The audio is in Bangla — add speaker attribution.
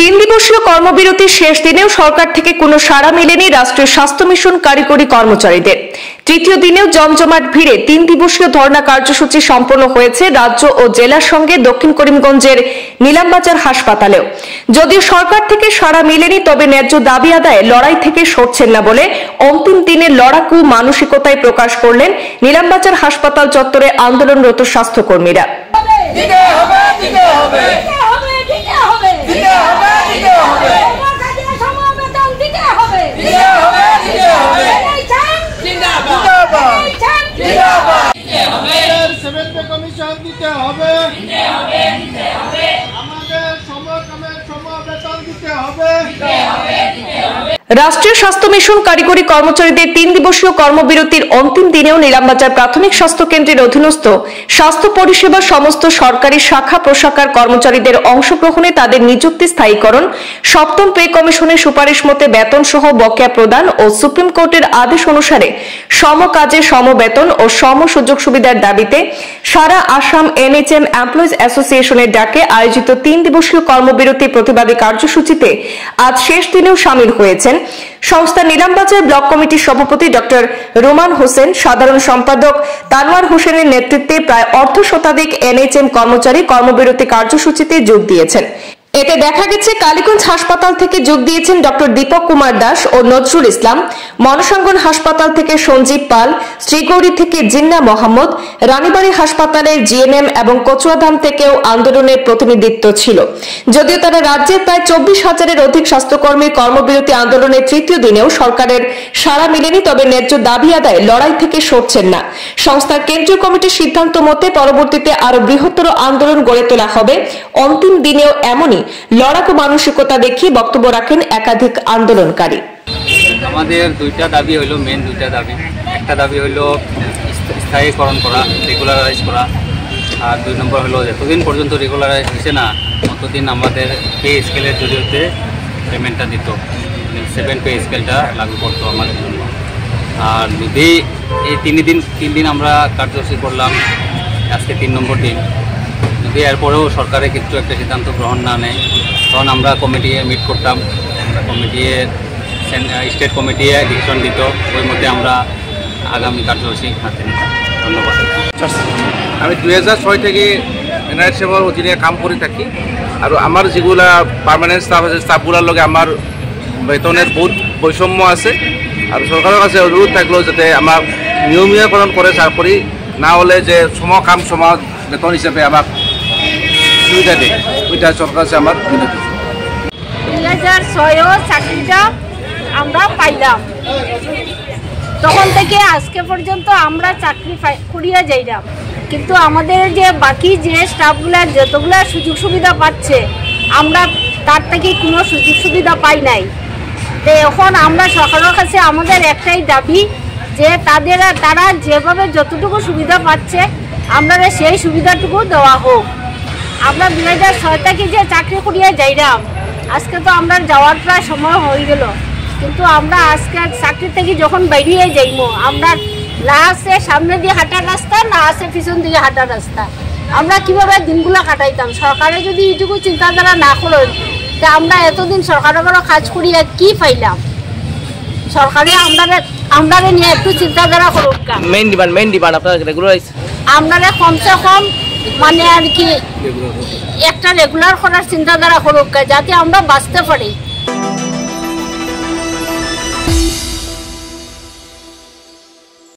Speaker 1: তিন দিবসীয় কর্মবিরতির শেষ দিনেও সরকার থেকে কোনো সাড়া মেলেনি রাষ্ট্রীয় স্বাস্থ্য মিশন কারিগরি কর্মচারীদের। তৃতীয় দিনেও জমজমাট ভিড়ে তিন দিবসীয় ধর্ণা কার্যসূচি সম্পন্ন হয়েছে রাজ্য ও জেলার সঙ্গে দক্ষিণ করিমগঞ্জের নিলামবাজার হাসপাতালেও। যদিও সরকার থেকে সাড়া মেলেনি, তবে ন্যায্য দাবি আদায়ে লড়াই থেকে সরছেন না বলে অন্তিম দিনে লড়াকু মানসিকতায় প্রকাশ করলেন নিলামবাজার হাসপাতাল চত্বরে আন্দোলনরত স্বাস্থ্যকর্মীরা। রাষ্ট্রীয় স্বাস্থ্য মিশন কারিগরি কর্মচারীদের তিন দিবসীয় কর্মবিরতির অন্তিম দিনেও নিলামবাজার প্রাথমিক স্বাস্থ্য কেন্দ্রের অধীনস্থ স্বাস্থ্য পরিষেবার সমস্ত সরকারি শাখা প্রশাখার কর্মচারীদের অংশগ্রহণে তাদের নিযুক্তি স্থায়ীকরণ, সপ্তম পে কমিশনের সুপারিশ মতে বেতন সহ বকেয়া প্রদান ও সুপ্রিম কোর্টের আদেশ অনুসারে সম কাজে সম বেতন ও সম সুযোগ সুবিধার দাবিতে সারা আসাম NHM এমপ্লয়িজ অ্যাসোসিয়েশনের ডাকে আয়োজিত তিন দিবসীয় কর্মবিরতি প্রতিবাদী কার্যসূচিতে আজ শেষ দিনেও শামিল হয়েছেন সংস্থা নিলামবাজার ব্লক কমিটির সভাপতি ডক্টর রোমান হোসেন, সাধারণ সম্পাদক তানোয়ার হোসেনের নেতৃত্বে প্রায় অর্ধ শতাধিক NHM কর্মচারী কর্মবিরতি কার্যসূচিতে যোগ দিয়েছেন। এতে দেখা গেছে কালীগঞ্জ হাসপাতাল থেকে যোগ দিয়েছেন ডক্টর দীপক কুমার দাস ও নজরুল ইসলাম, মনসাঙ্গন হাসপাতাল থেকে সঞ্জীব পাল, শ্রীগৌরী থেকে জিন্না মোহাম্মদ, রানীবাড়ী হাসপাতালের GNM এবং কচুয়াধাম থেকেও আন্দোলনের প্রতিনিধিত্ব ছিল। যদিও তারা রাজ্যের প্রায় 24,000-এর অধিক স্বাস্থ্যকর্মীর কর্মবিরতি আন্দোলনের তৃতীয় দিনেও সরকারের সাড়া মেলেনি, তবে ন্যায্য দাবি আদায়ে লড়াই থেকে সরছেন না। সংস্থার কেন্দ্রীয় কমিটির সিদ্ধান্ত মতে পরবর্তীতে আরো বৃহত্তর আন্দোলন গড়ে তোলা হবে। অন্তিম দিনেও এমনই লড়াকু মানসিকতা দেখিয়ে বক্তব্য রাখেন একাধিক আন্দোলনকারী।
Speaker 2: আমাদের দুইটা দাবি হইল, মেন দুইটা দাবি। একটা দাবি হইল স্থায়ীকরণ করা, রেগুলারাইজ করা, আর দুই নম্বর হলো যতদিন পর্যন্ত রেগুলারাইজ হয়েছে না ততদিন আমাদের পে স্কেলের জরিয়তে পেমেন্টটা দিত, 7 পে স্কেলটা লাগু করতো আমাদের জন্য। আর যদি এই তিন দিন আমরা কার্যসূচি করলাম, আজকে 3 নম্বর দিন, যদি এরপরেও সরকারের কিছু একটা সিদ্ধান্ত গ্রহণ না নেয় তখন আমরা কমিটি মিট করতাম, কমিটি স্টেট কমিটি ডিসিশন দিত, ওই মধ্যে আমরা আগামী কার্যসূচি হাতে নিতাম। ধন্যবাদ।
Speaker 3: আমি 2006 থেকে NHMৰ অধীনে কাম কৰি থাকি আৰু আমাৰ যেগুলা পাৰ্মানেণ্ট ষ্টাফ আছে ষ্টাফগুলোর লগে আমার বেতনের বহুত বৈষম্য আছে আর সরকারের কাছে অনুরোধ থাকলো যাতে আমার নিয়মীয়করণ করে চাকরি না হলে যে সম কাম সম বেতন হিসাবে আমার সুবিধা দেয়, ওইটা সরকার কাছে আমার বিনতি।
Speaker 4: 2006 চাকরিটা আমরা পাইলাম, তখন থেকে আজকে পর্যন্ত আমরা চাকরি করিয়া যাইলাম, কিন্তু আমাদের যে বাকি যে স্টাফগুলা যতগুলা সুযোগ সুবিধা পাচ্ছে আমরা তার থেকে কোনো সুযোগ সুবিধা পাই নাই। তো এখন আমরা সরকারের কাছে আমাদের একটাই দাবি যে তারা যেভাবে যতটুকু সুবিধা পাচ্ছে আমরা সেই সুবিধাটুকু দেওয়া হোক। আমরা 2006 থেকে যে চাকরি করিয়া যাইলাম, আজকে তো আমরা যাওয়ার প্রায় সময় হয়ে গেল, কিন্তু আমরা আজকে চাকরি থেকে যখন বেরিয়ে যাইমো আমরা না আছে সামনে দিয়ে হাঁটার রাস্তা, না আছে পিছন দিকে হাঁটার রাস্তা, আমরা কিভাবে দিনগুলো কাটাইতাম? সরকারে যদি এইটুকু চিন্তাধারা না করেন তা আমরা এতদিন সরকারের বড় কাজ করিয়া কি পাইলাম? সরকারে আমরা নিয়ে একটু চিন্তাধারা করুক।
Speaker 5: মেইন ডিমান্ড আপনার রেগুলারাইজ
Speaker 4: আমরা কমসে কম মানে আর কি একটা রেগুলার করার চিন্তাধারা করুক, যাতে আমরা বাঁচতে পারি।